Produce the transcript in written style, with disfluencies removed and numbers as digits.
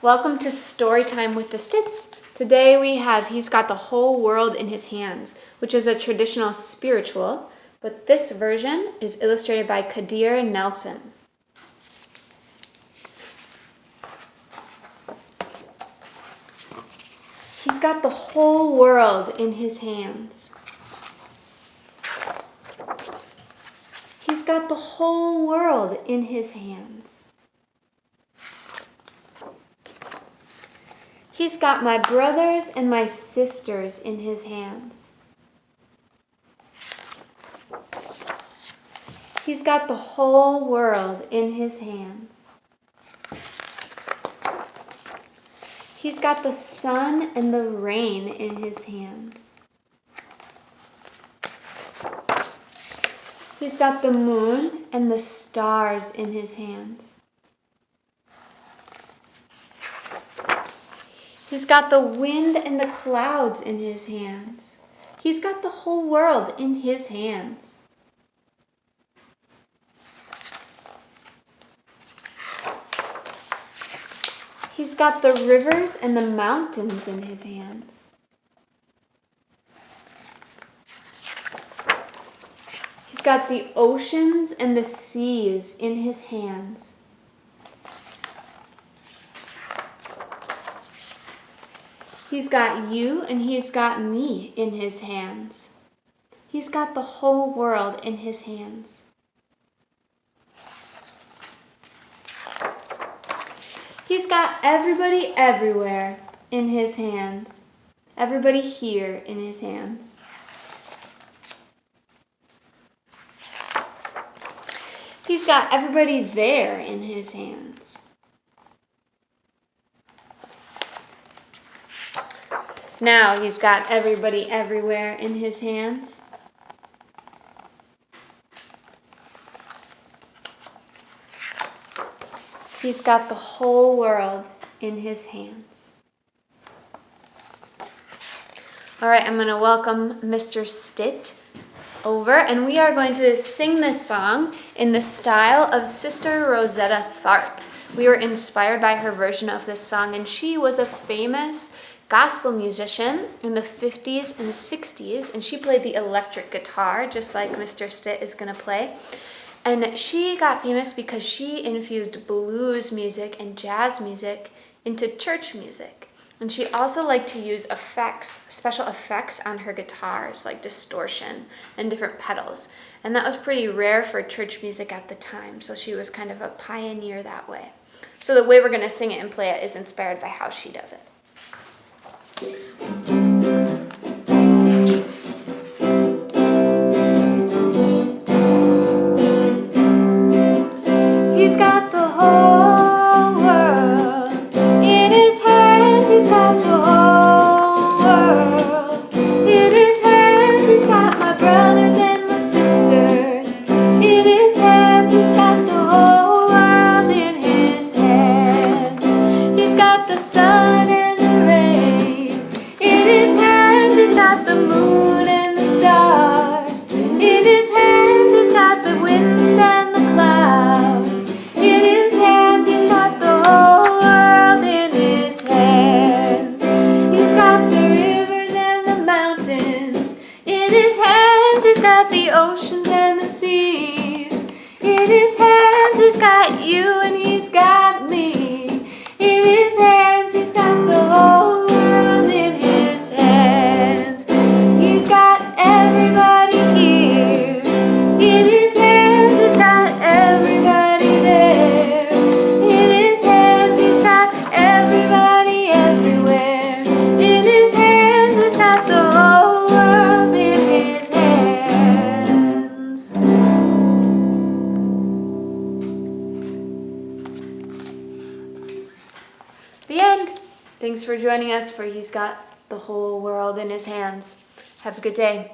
Welcome to Story Time with the Stitts. Today we have He's Got the Whole World in His Hands, which is a traditional spiritual, but this version is illustrated by Kadir Nelson. He's got the whole world in his hands. He's got the whole world in his hands. He's got my brothers and my sisters in his hands. He's got the whole world in his hands. He's got the sun and the rain in his hands. He's got the moon and the stars in his hands. He's got the wind and the clouds in his hands. He's got the whole world in his hands. He's got the rivers and the mountains in his hands. He's got the oceans and the seas in his hands. He's got you and he's got me in his hands. He's got the whole world in his hands. He's got everybody everywhere in his hands. Everybody here in his hands. He's got everybody there in his hands. Now he's got everybody everywhere in his hands. He's got the whole world in his hands. All right, I'm going to welcome Mr. Stitts over, and we are going to sing this song in the style of Sister Rosetta Tharp. We were inspired by her version of this song, and she was a famous gospel musician in the 50s and 60s, and she played the electric guitar just like Mr. Stitts is going to play. And she got famous because she infused blues music and jazz music into church music. And she also liked to use effects, special effects on her guitars, like distortion and different pedals. And that was pretty rare for church music at the time, so she was kind of a pioneer that way. So the way we're going to sing it and play it is inspired by how she does it. He's got the whole world in his hands. He's got the whole world in his hands. He's got my brothers and my sisters in his hands. He's got the whole world in his hands. He's got the sun and the rain in his hands. He's got the moon and the stars in his hands. He's got the wind and the clouds in his hands. He's got the whole world in his hands. He's got the rivers and the mountains in his hands. He's got the oceans and the seas in his hands. He's got you and he's got me in his hands. He's got the whole world in his hands. He's got everybody here in his hands. He's got everybody there in his hands. He's got everybody everywhere in his hands. He's got the whole world in his hands. The end. Thanks for joining us for He's Got the Whole World in His Hands. Have a good day.